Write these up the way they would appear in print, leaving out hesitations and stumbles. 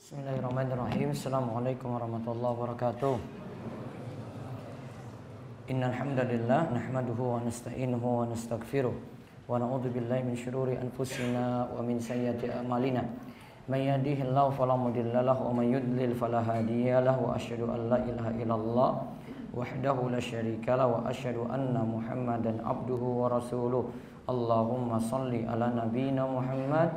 Bismillahirrahmanirrahim. Assalamualaikum warahmatullahi wabarakatuh. Innal hamdalillah nahmaduhu wa nasta'inuhu wa nastaghfiruh wa na'udzu billahi min shururi anfusina wa min sayyiati a'malina. May yahdihillahu fala mudilla lahu wa may yudlil fala hadiyalah wa asyhadu an la ilaha illallah wahdahu la syarikalah wa asyhadu anna Muhammadan abduhu wa rasuluh. Allahumma shalli ala nabiyyina Muhammad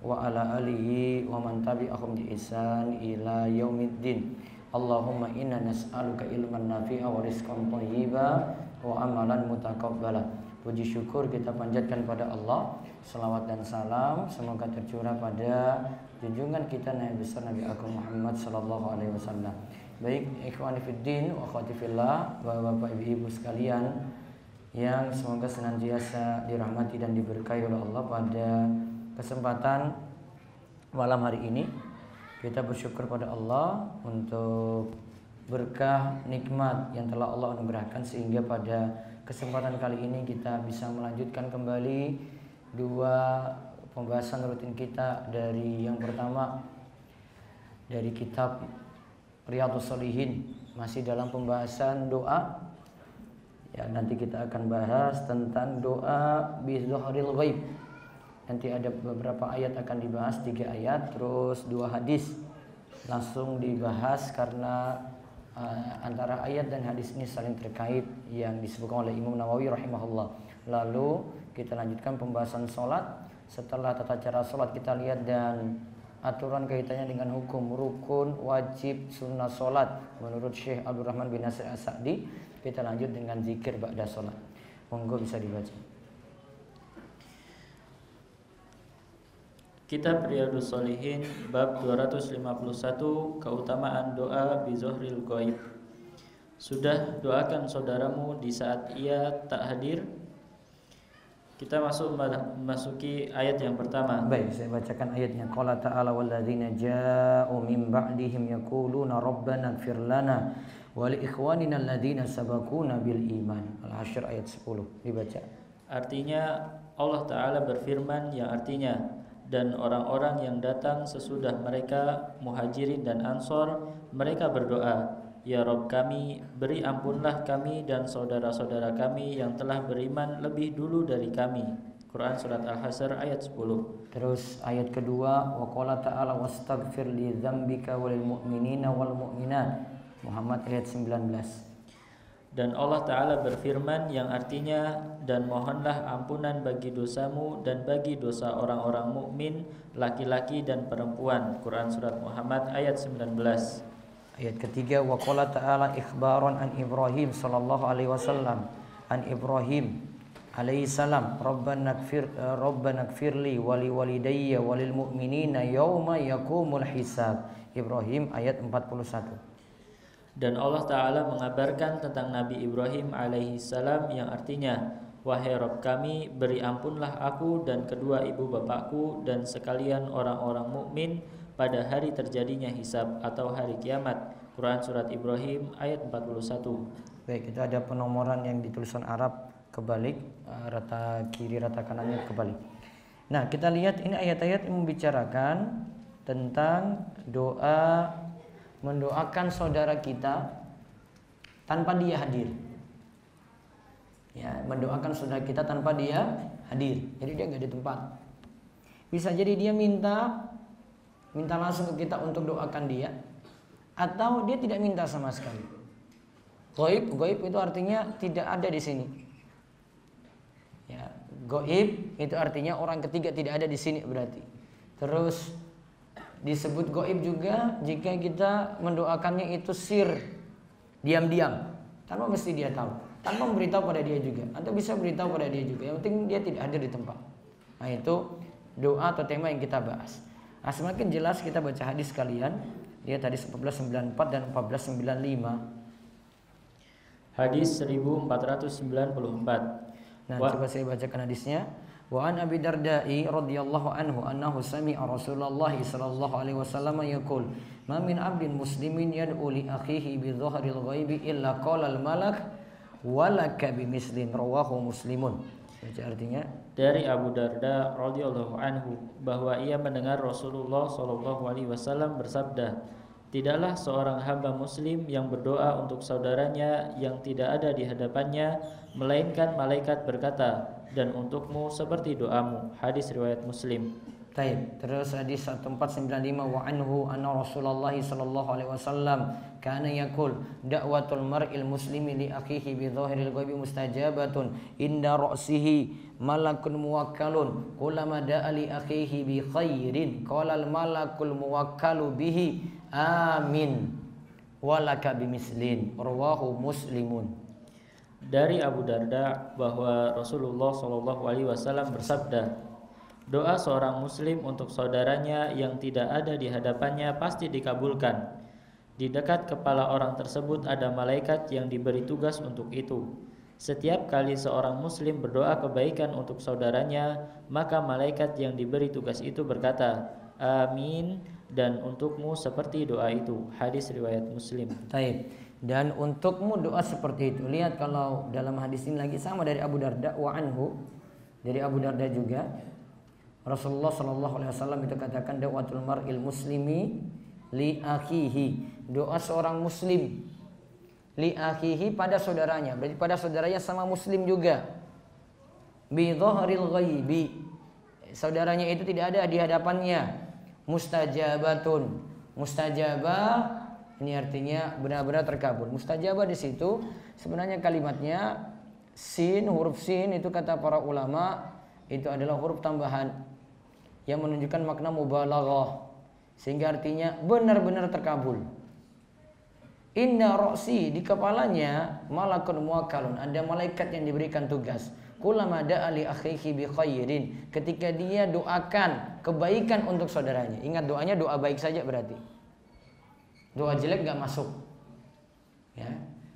wa ala alihi wa man tabi'ahum bi ihsan ila yaumiddin. Allahumma inna nas'aluka ilman nafi'a wa rizqan thayyiba wa amalan mutaqabbala. Puji syukur kita panjatkan pada Allah. Selawat dan salam semoga tercurah pada junjungan kita Nabi besar Nabi Agung Muhammad sallallahu alaihi wasallam. Baik ikhwani fiddin wa akhwati fillah, Bapak Ibu sekalian yang semoga senantiasa dirahmati dan diberkahi oleh Allah. Pada kesempatan malam hari ini kita bersyukur pada Allah untuk berkah nikmat yang telah Allah anugerahkan sehingga pada kesempatan kali ini kita bisa melanjutkan kembali dua pembahasan rutin kita. Dari yang pertama dari kitab Riyadhus Shalihin, masih dalam pembahasan doa. Ya, nanti kita akan bahas tentang doa bi dhahril ghaib. Nanti ada beberapa ayat akan dibahas, 3 ayat, terus 2 hadis langsung dibahas karena antara ayat dan hadis ini saling terkait yang disebutkan oleh Imam Nawawi rahimahullah. Lalu kita lanjutkan pembahasan sholat. Setelah tata cara sholat kita lihat dan aturan kaitannya dengan hukum rukun, wajib, sunnah sholat menurut Syekh Abdul Rahman bin Nasir As-Sa'di. Kita lanjut dengan zikir ba'da sholat. Monggo bisa dibaca. Kitab Riyadhus Shalihin bab 251, keutamaan doa bi dhahril ghaib. Sudah doakan saudaramu di saat ia tak hadir. Kita masuki ayat yang pertama. Baik, saya bacakan ayatnya. Qala ta'ala walladzina ja'u min ba'dihim yaquluna rabbana ighfir lana wa li ikhwanina alladzina sabaquna bil iman. Al-Hasyr ayat 10 dibaca. Artinya Allah Ta'ala berfirman yang artinya, dan orang-orang yang datang sesudah mereka, Muhajirin dan Ansor, mereka berdoa, ya Rabb kami, beri ampunlah kami dan saudara-saudara kami yang telah beriman lebih dulu dari kami. Quran Surat Al-Hasyr ayat 10. Terus ayat kedua, wa qala ta'ala wastaghfir li dzambika walil mu'minina wal mu'minat. Muhammad ayat 19. Dan Allah Ta'ala berfirman yang artinya, dan mohonlah ampunan bagi dosamu dan bagi dosa orang-orang mukmin laki-laki dan perempuan. Quran Surat Muhammad ayat 19. Ayat ketiga, wa qala ta'ala ikhbaran an Ibrahim sallallahu alaihi wasallam, an Ibrahim alaihi salam, rabbana ighfirli wa li walidayya wa lil mu'minina yauma yaqumul hisab. Ibrahim ayat 41. Dan Allah Ta'ala mengabarkan tentang Nabi Ibrahim alaihi salam yang artinya, wahai Rabb kami, beri ampunlah aku dan kedua ibu bapakku dan sekalian orang-orang mukmin pada hari terjadinya hisab atau hari kiamat. Quran Surat Ibrahim ayat 41. Baik, itu ada penomoran yang ditulisan Arab kebalik, rata kiri rata kanannya kebalik. Nah, kita lihat ini ayat-ayat yang membicarakan tentang doa, mendoakan saudara kita tanpa dia hadir. Ya, mendoakan saudara kita tanpa dia hadir. Jadi dia nggak di tempat. Bisa jadi dia minta langsung ke kita untuk doakan dia, atau dia tidak minta sama sekali. Ghaib itu artinya tidak ada di sini. Ya, ghaib itu artinya orang ketiga tidak ada di sini berarti. Terus disebut gaib juga jika kita mendoakannya itu sir, diam-diam, tanpa mesti dia tahu, tanpa memberitahu pada dia juga, atau bisa beritahu pada dia juga. Yang penting dia tidak hadir di tempat. Nah, itu doa atau tema yang kita bahas. Nah, semakin jelas kita baca hadis sekalian. Dia tadi 1494 dan 1495. Hadis 1494. Nah, coba saya bacakan hadisnya. Wa an Abi Darda'i radhiyallahu anhu annahu sami'a Rasulullah sallallahu alaihi wasallam yaqul ma min 'abdin muslimin yad'u li akhihi bi dhahril ghaibi illa qala al malak walaka bimislin, rawahu Muslimun. Baca artinya. Dari Abu Darda radhiyallahu anhu bahwa ia mendengar Rasulullah shallallahu alaihi wasallam bersabda, tidaklah seorang hamba muslim yang berdoa untuk saudaranya yang tidak ada di hadapannya, melainkan malaikat berkata, dan untukmu seperti doamu. Hadis riwayat Muslim. Taib. Terus hadis 1495 wa anhu anna Rasulullah sallallahu alaihi wasallam kana yaqul da'watul mar'il muslimi li akhihi bi dhahiril ghaibi mustajabatun inda ra'sihi malakun muwakkalun kullama da'a li akhihi bi khairin qala al malakul muwakkalu bihi amin walaka bimislin rawahu Muslimun. Dari Abu Darda bahwa Rasulullah shallallahu alaihi wasallam bersabda, doa seorang muslim untuk saudaranya yang tidak ada di hadapannya pasti dikabulkan. Di dekat kepala orang tersebut ada malaikat yang diberi tugas untuk itu. Setiap kali seorang muslim berdoa kebaikan untuk saudaranya, maka malaikat yang diberi tugas itu berkata, amin, dan untukmu seperti doa itu. Hadis riwayat Muslim. Taib. Dan untukmu doa seperti itu. Lihat kalau dalam hadis ini lagi sama dari Abu Darda wa anhu, dari Abu Darda juga. Rasulullah sallallahu alaihi wasallam itu katakan da'watul mar'il muslimi li akhihi, doa seorang muslim li akhihi pada saudaranya, berarti pada saudaranya sama muslim juga. Bi dhahril ghaibi, saudaranya itu tidak ada di hadapannya. Mustajabatun, mustajabah ini artinya benar-benar terkabul. Mustajabah di situ sebenarnya kalimatnya sin, huruf sin itu kata para ulama itu adalah huruf tambahan yang menunjukkan makna mubalaghah, sehingga artinya benar-benar terkabul. Inna ra'si, di kepalanya malakun muwakkalun, ada malaikat yang diberikan tugas. Kullama da'a li akhihi bi khairin, ketika dia doakan kebaikan untuk saudaranya. Ingat doanya doa baik saja berarti. Doa jelek enggak masuk. Ya.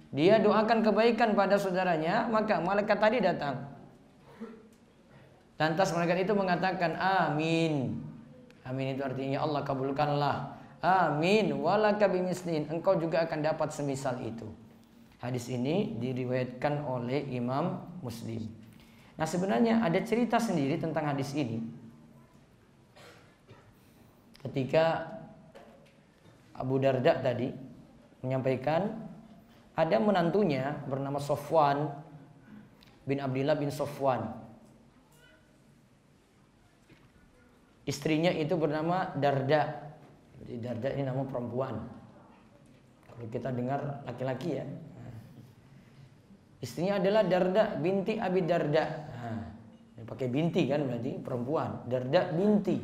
Dia doakan kebaikan pada saudaranya, maka malaikat tadi datang. Lantas malaikat itu mengatakan amin. Amin itu artinya Allah kabulkanlah. Amin walaka bimislin, engkau juga akan dapat semisal itu. Hadis ini diriwayatkan oleh Imam Muslim. Nah, sebenarnya ada cerita sendiri tentang hadis ini. Ketika Abu Darda tadi menyampaikan ada menantunya bernama Sofwan bin Abdillah bin Sofwan. Istrinya itu bernama Darda. Jadi Darda ini nama perempuan. Kalau kita dengar laki-laki ya. Istrinya adalah Darda binti Abi Darda. Nah, pakai binti kan berarti perempuan. Darda binti.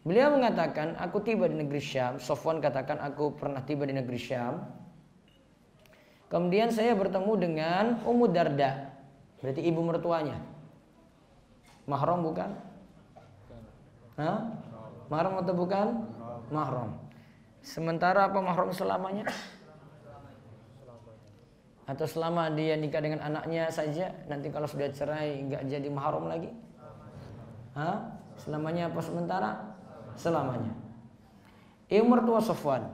Beliau mengatakan, aku tiba di negeri Syam. Sofwan katakan, aku pernah tiba di negeri Syam. Kemudian saya bertemu dengan Ummu Darda. Berarti ibu mertuanya. Mahram bukan? Hah? Mahram atau bukan? Mahram. Sementara apa mahram selamanya? Atau selama dia nikah dengan anaknya saja, nanti kalau sudah cerai nggak jadi mahram lagi? Hah? Selamanya apa sementara? Selamanya. Ibu mertua Sofwan.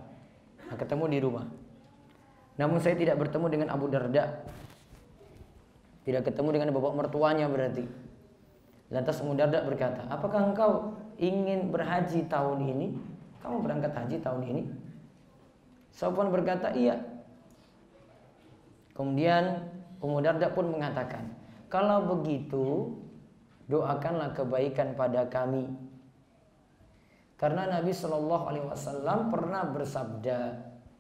Nah, ketemu di rumah. Namun saya tidak bertemu dengan Abu Darda. Tidak ketemu dengan bapak mertuanya berarti. Lantas Ummu Darda berkata, apakah engkau ingin berhaji tahun ini? Kamu berangkat haji tahun ini? Sofwan berkata, iya. Kemudian Ummu Darda pun mengatakan, kalau begitu doakanlah kebaikan pada kami. Karena Nabi SAW pernah bersabda,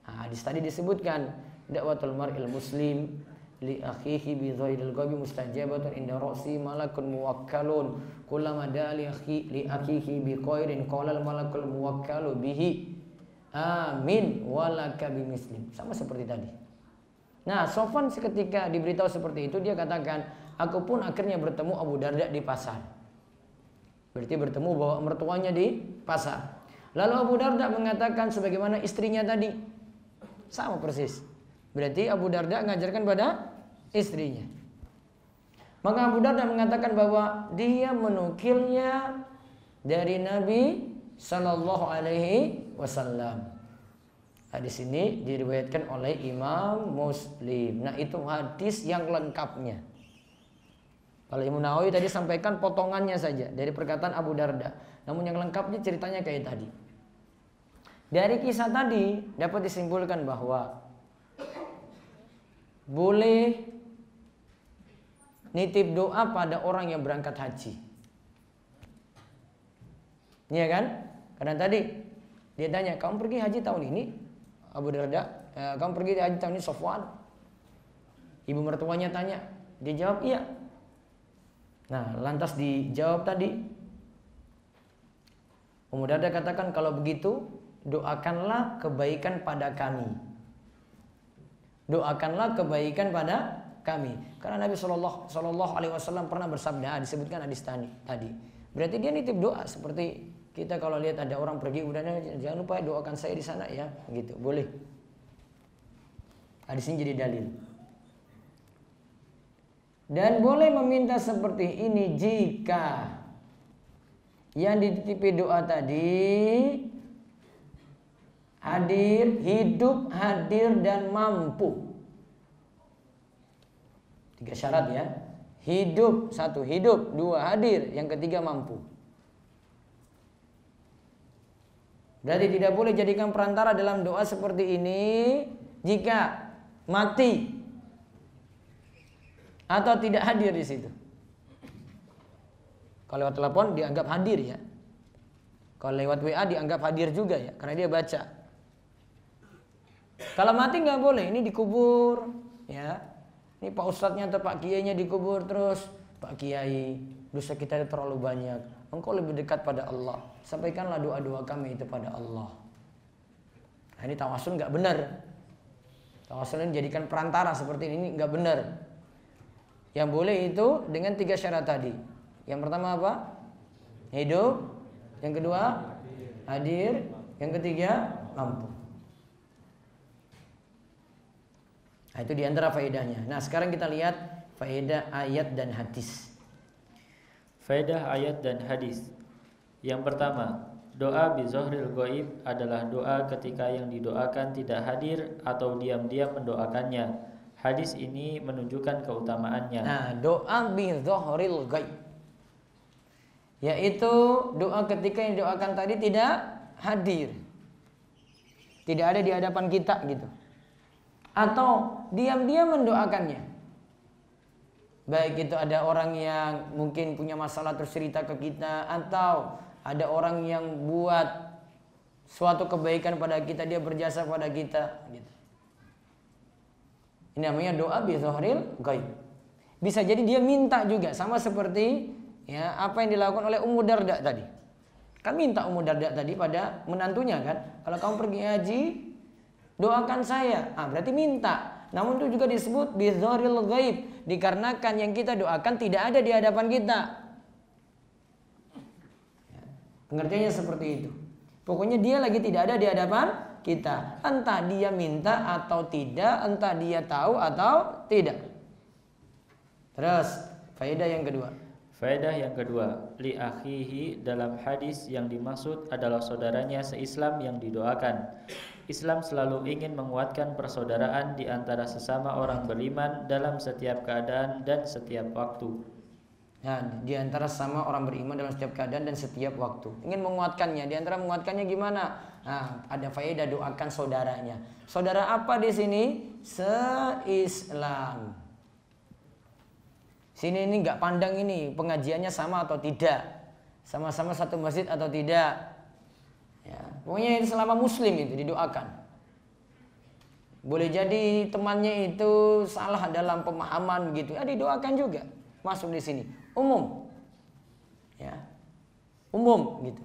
hadis tadi disebutkan, da'watul mar'il muslim li akhihi bi dhairil ghaibi mustajabatun inda ra'si malakun muwakkalun kullama da'a li akhihi bi khairin qala al malakul muwakkalu bihi amin walaka bimislim. Sama seperti tadi. Nah, Sofwan seketika diberitahu seperti itu, dia katakan, aku pun akhirnya bertemu Abu Darda di pasar. Berarti bertemu bawa mertuanya di pasar. Lalu Abu Darda mengatakan sebagaimana istrinya tadi. Sama persis. Berarti Abu Darda mengajarkan pada istrinya. Maka Abu Darda mengatakan bahwa dia menukilnya dari Nabi Sallallahu Alaihi Wasallam. Hadis ini diriwayatkan oleh Imam Muslim. Nah, itu hadis yang lengkapnya. Kalau Imam Nawawi tadi sampaikan potongannya saja dari perkataan Abu Darda. Namun yang lengkapnya ceritanya kayak tadi. Dari kisah tadi dapat disimpulkan bahwa boleh nitip doa pada orang yang berangkat haji. Iya kan? Karena tadi dia tanya, kamu pergi haji tahun ini? Abu Darda, kamu pergi haji tahun ini Sofwan? Ibu mertuanya tanya, dia jawab iya. Nah, lantas dijawab tadi, Ummu Darda katakan, kalau begitu doakanlah kebaikan pada kami. Doakanlah kebaikan pada kami. Karena Nabi Shallallahu Alaihi Wasallam pernah bersabda, disebutkan hadis tadi. Berarti dia nitip doa seperti kita kalau lihat ada orang pergi, udah jangan lupa doakan saya di sana ya, gitu. Boleh. Hadis ini jadi dalil. Dan boleh meminta seperti ini jika yang dititipi doa tadi hadir, hidup, hadir dan mampu. 3 syarat ya. Hidup, 1 hidup, 2 hadir, yang ketiga mampu. Berarti tidak boleh jadikan perantara dalam doa seperti ini jika mati atau tidak hadir di situ. Kalau lewat telepon dianggap hadir ya. Kalau lewat WA dianggap hadir juga ya, karena dia baca. Kalau mati nggak boleh, ini dikubur ya. Ini Pak Ustadznya atau Pak Kiainya dikubur terus. Pak Kiai, dosa kita terlalu banyak. Engkau lebih dekat pada Allah. Sampaikanlah doa-doa kami itu pada Allah. Nah, ini tawasul nggak benar. Tawasul ini jadikan perantara seperti ini nggak benar. Yang boleh itu dengan 3 syarat tadi. Yang pertama apa? Hidup. Yang kedua hadir. Yang ketiga mampu. Nah, itu diantara faedahnya. Nah, sekarang kita lihat faedah ayat dan hadis. Faedah ayat dan hadis. Yang pertama, doa bizohril ghaib adalah doa ketika yang didoakan tidak hadir atau diam-diam mendoakannya. Hadis ini menunjukkan keutamaannya. Nah, doa bizohril ghaib, yaitu doa ketika yang didoakan tadi tidak hadir, tidak ada di hadapan kita gitu, atau diam-diam mendoakannya. Baik itu ada orang yang mungkin punya masalah terus cerita ke kita, atau ada orang yang buat suatu kebaikan pada kita, dia berjasa pada kita gitu. Ini namanya doa bizohril ghaib. Bisa jadi dia minta juga, sama seperti ya apa yang dilakukan oleh Ummu Darda tadi. Kan minta Ummu Darda tadi pada menantunya kan, kalau kamu pergi haji doakan saya. Berarti minta. Namun itu juga disebut bizohril ghaib, dikarenakan yang kita doakan tidak ada di hadapan kita. Pengertiannya seperti itu. Pokoknya dia lagi tidak ada di hadapan kita. Entah dia minta atau tidak, entah dia tahu atau tidak. Terus faedah yang kedua. Faedah yang kedua, li akhihi dalam hadis yang dimaksud adalah saudaranya seislam yang didoakan. Islam selalu ingin menguatkan persaudaraan di antara sesama orang beriman dalam setiap keadaan dan setiap waktu. Nah, di antara sama orang beriman dalam setiap keadaan dan setiap waktu. Ingin menguatkannya. Di antara menguatkannya gimana? Nah, ada faedah doakan saudaranya. Saudara apa di sini? Se-Islam. Sini ini nggak pandang ini pengajiannya sama atau tidak, sama-sama satu masjid atau tidak. Ya, pokoknya selama Muslim itu didoakan. Boleh jadi temannya itu salah dalam pemahaman begitu, ya didoakan juga. Masuk di sini. Umum. Ya. Umum gitu.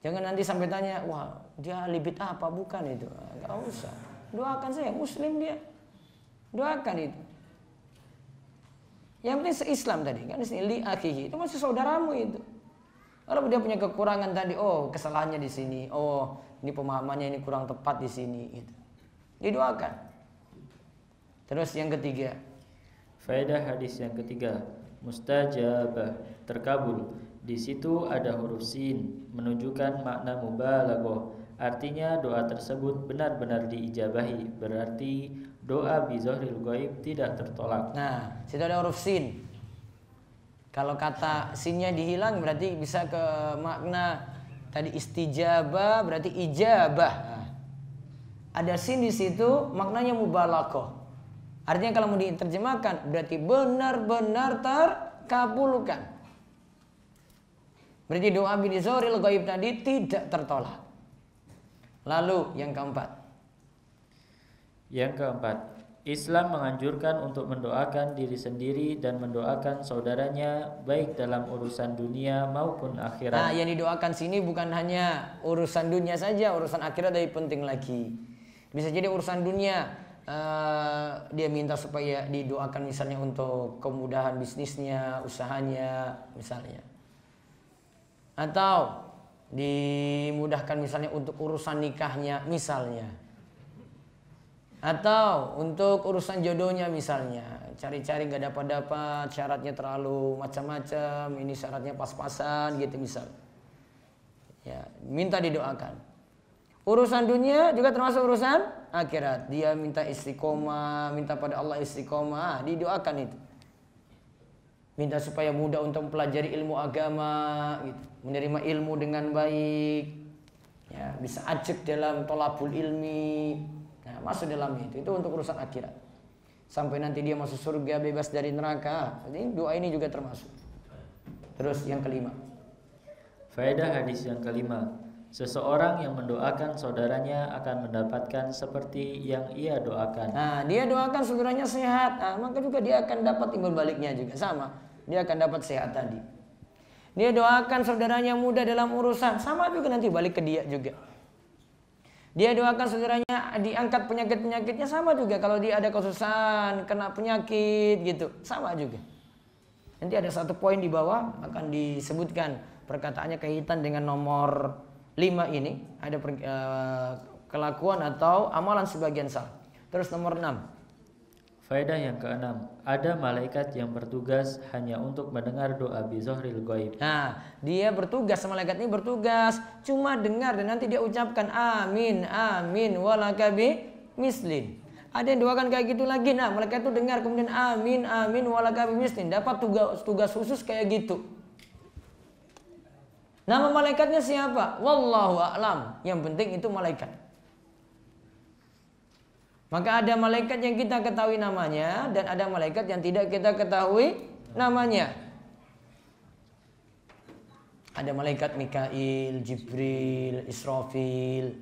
Jangan nanti sampai tanya, wah dia libit apa bukan itu. Enggak usah. Doakan saya, Muslim dia. Doakan itu. Yang penting se-Islam tadi kan di sini li akhihi, itu masih saudaramu itu. Kalau dia punya kekurangan tadi, oh kesalahannya di sini, oh ini pemahamannya ini kurang tepat di sini gitu. Didoakan. Terus yang ketiga. Faedah hadis yang ketiga, mustajabah, terkabul. Di situ ada huruf sin menunjukkan makna mubalaghah. Artinya doa tersebut benar-benar diijabahi. Berarti doa bizohril ghaib tidak tertolak. Nah, situ ada huruf sin. Kalau kata sinnya dihilang berarti bisa ke makna tadi istijabah berarti ijabah. Nah, ada sin di situ maknanya mubalaghah. Artinya kalau mau diterjemahkan berarti benar-benar terkabulkan. Berarti doa bidzoril ghaib tadi tidak tertolak. Lalu yang keempat. Yang keempat, Islam menganjurkan untuk mendoakan diri sendiri dan mendoakan saudaranya baik dalam urusan dunia maupun akhirat. Nah, yang didoakan sini bukan hanya urusan dunia saja, urusan akhirat lebih penting lagi. Bisa jadi urusan dunia dia minta supaya didoakan misalnya untuk kemudahan bisnisnya, usahanya misalnya. Atau dimudahkan misalnya untuk urusan nikahnya misalnya. Atau untuk urusan jodohnya misalnya, cari-cari gak dapat-dapat, syaratnya terlalu macam-macam, ini syaratnya pas-pasan gitu misal. Ya, minta didoakan. Urusan dunia juga termasuk urusan akhirat. Dia minta istiqomah, minta pada Allah istiqomah, didoakan itu. Minta supaya mudah untuk mempelajari ilmu agama, gitu. Menerima ilmu dengan baik, ya, bisa ajib dalam tolabul ilmi. Nah, masuk dalam itu untuk urusan akhirat. Sampai nanti dia masuk surga bebas dari neraka. Jadi doa ini juga termasuk. Terus yang kelima. Faedah hadis yang kelima. Seseorang yang mendoakan saudaranya akan mendapatkan seperti yang ia doakan. Nah, dia doakan saudaranya sehat. Nah, maka juga dia akan dapat timbal baliknya juga sama. Dia akan dapat sehat tadi. Dia doakan saudaranya mudah dalam urusan, sama juga nanti balik ke dia juga. Dia doakan saudaranya diangkat penyakit-penyakitnya, sama juga kalau dia ada kesusahan, kena penyakit gitu, sama juga. Nanti ada satu poin di bawah akan disebutkan perkataannya kaitan dengan nomor 5 ini, ada kelakuan atau amalan sebagian salah. Terus nomor 6. Faedah yang keenam, ada malaikat yang bertugas hanya untuk mendengar doa bizohril ghaib. Nah, dia bertugas, malaikat ini bertugas cuma dengar dan nanti dia ucapkan amin, amin, walakabi mislin. Ada yang doakan kayak gitu lagi. Nah, malaikat itu dengar kemudian amin, amin, walakabi mislin. Dapat tugas khusus kayak gitu. Nama malaikatnya siapa? Wallahu a'lam. Yang penting itu malaikat. Maka ada malaikat yang kita ketahui namanya dan ada malaikat yang tidak kita ketahui namanya. Ada malaikat Mikail, Jibril, Israfil.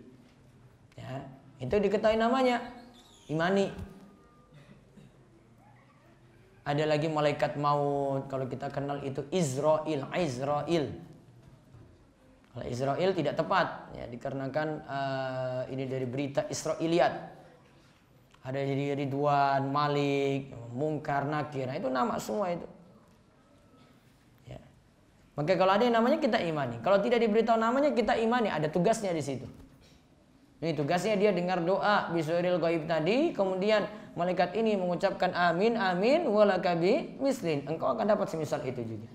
Ya, itu diketahui namanya. Imani. Ada lagi malaikat maut, kalau kita kenal itu Israil. Kalau Israel tidak tepat ya, dikarenakan ini dari berita Israiliyat. Ada jadi Ridwan, Malik, Munkar, Nakir. Nah, itu nama semua itu. Ya. Maka kalau ada yang namanya kita imani. Kalau tidak diberitahu namanya kita imani. Ada tugasnya di situ. Ini tugasnya dia dengar doa bizohril ghaib tadi. Kemudian malaikat ini mengucapkan amin, amin, walakabi mislin. Engkau akan dapat semisal itu juga.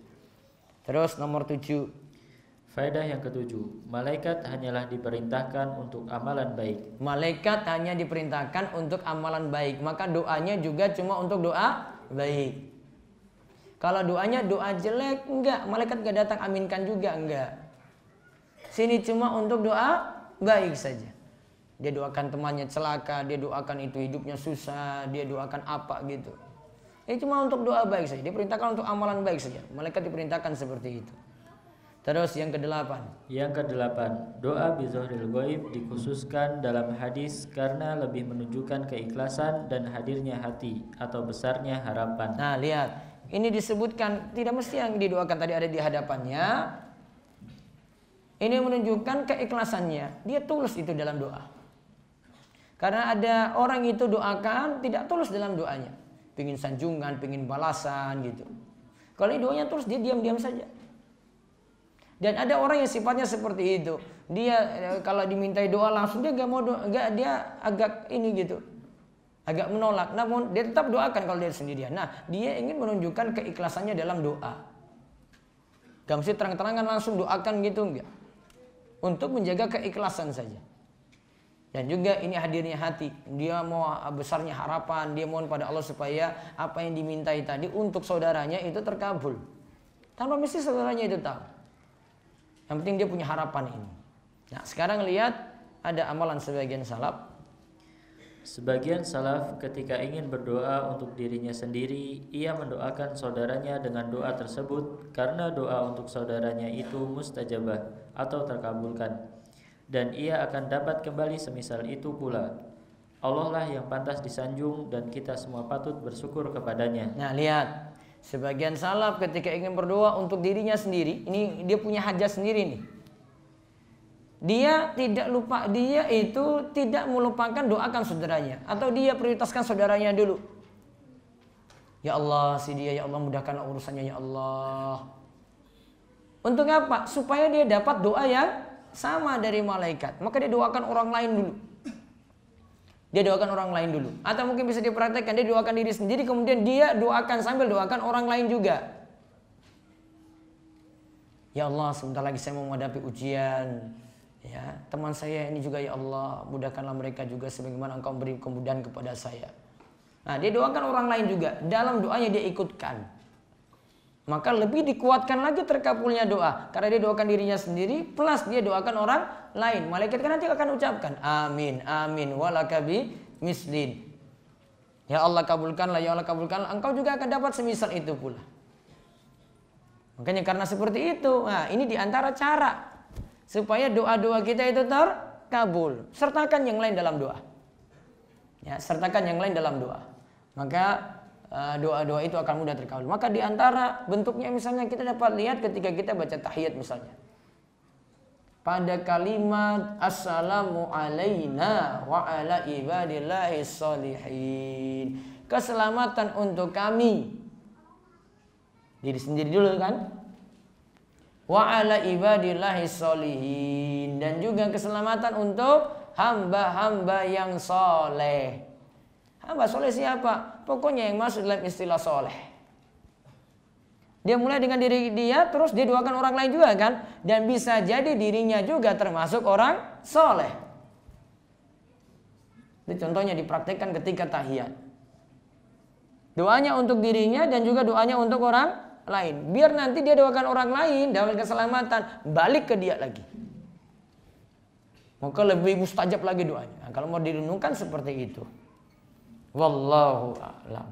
Terus nomor 7. Faedah yang ketujuh, malaikat hanyalah diperintahkan untuk amalan baik. Malaikat hanya diperintahkan untuk amalan baik. Maka doanya juga cuma untuk doa baik. Kalau doanya doa jelek, enggak. Malaikat enggak datang aminkan juga, enggak. Sini cuma untuk doa baik saja. Dia doakan temannya celaka, dia doakan itu hidupnya susah, dia doakan apa gitu. Ini cuma untuk doa baik saja. Diperintahkan untuk amalan baik saja. Malaikat diperintahkan seperti itu. Terus yang kedelapan. Yang kedelapan, doa bizohril ghaib dikhususkan dalam hadis karena lebih menunjukkan keikhlasan dan hadirnya hati atau besarnya harapan. Nah, lihat. Ini disebutkan tidak mesti yang didoakan tadi ada di hadapannya. Ini menunjukkan keikhlasannya. Dia tulus itu dalam doa. Karena ada orang itu doakan tidak tulus dalam doanya. Pingin sanjungan, pingin balasan gitu. Kalau ini doanya tulus, dia diam-diam saja. Dan ada orang yang sifatnya seperti itu. Dia kalau dimintai doa langsung dia gak mau doa, dia agak ini gitu. Agak menolak. Namun dia tetap doakan kalau dia sendirian. Nah, dia ingin menunjukkan keikhlasannya dalam doa. Gak mesti terang-terangan langsung doakan gitu, enggak. Untuk menjaga keikhlasan saja. Dan juga ini hadirnya hati. Dia mau besarnya harapan, dia mohon pada Allah supaya apa yang dimintai tadi untuk saudaranya itu terkabul. Tanpa mesti saudaranya itu tahu. Yang penting dia punya harapan ini. Nah, sekarang lihat ada amalan sebagian salaf. Sebagian salaf ketika ingin berdoa untuk dirinya sendiri, ia mendoakan saudaranya dengan doa tersebut karena doa untuk saudaranya itu mustajabah atau terkabulkan, dan ia akan dapat kembali semisal itu pula. Allah lah yang pantas disanjung dan kita semua patut bersyukur kepadanya. Nah, lihat, sebagian salaf ketika ingin berdoa untuk dirinya sendiri, ini dia punya hajat sendiri nih. Dia itu tidak melupakan doakan saudaranya, atau dia prioritaskan saudaranya dulu. Ya Allah, si dia, ya Allah mudahkanlah urusannya ya Allah. Untuk apa? Supaya dia dapat doa yang sama dari malaikat. Maka dia doakan orang lain dulu. Dia doakan orang lain dulu. Atau mungkin bisa diperhatikan, dia doakan diri sendiri, kemudian dia doakan sambil doakan orang lain juga. Ya Allah, sebentar lagi saya mau menghadapi ujian. Ya, teman saya ini juga ya Allah, mudahkanlah mereka juga sebagaimana Engkau beri kemudahan kepada saya. Nah, dia doakan orang lain juga. Dalam doanya dia ikutkan. Maka lebih dikuatkan lagi terkabulnya doa. Karena dia doakan dirinya sendiri, plus dia doakan orang lain. Malaikat kan nanti akan ucapkan, amin, amin, walakabi mislin. Ya Allah kabulkanlah, ya Allah kabulkanlah. Engkau juga akan dapat semisal itu pula. Makanya karena seperti itu, nah ini diantara cara supaya doa-doa kita itu terkabul. Sertakan yang lain dalam doa. Ya, sertakan yang lain dalam doa. Maka doa-doa itu akan mudah terkabul. Maka diantara bentuknya misalnya kita dapat lihat ketika kita baca tahiyat misalnya. Pada kalimat assalamu alaina wa ala ibadillahi sholihin. Keselamatan untuk kami. Diri sendiri dulu kan. Wa ala ibadillahi sholihin, dan juga keselamatan untuk hamba-hamba yang soleh. Hamba soleh siapa? Pokoknya yang masuk dalam istilah soleh. Dia mulai dengan diri dia, terus dia doakan orang lain juga kan, dan bisa jadi dirinya juga termasuk orang soleh. Itu contohnya dipraktekkan ketika tahiyat. Doanya untuk dirinya dan juga doanya untuk orang lain. Biar nanti dia doakan orang lain dapat keselamatan, balik ke dia lagi. Maka lebih mustajab lagi doanya. Nah, kalau mau direnungkan seperti itu. Wallahu a'lam.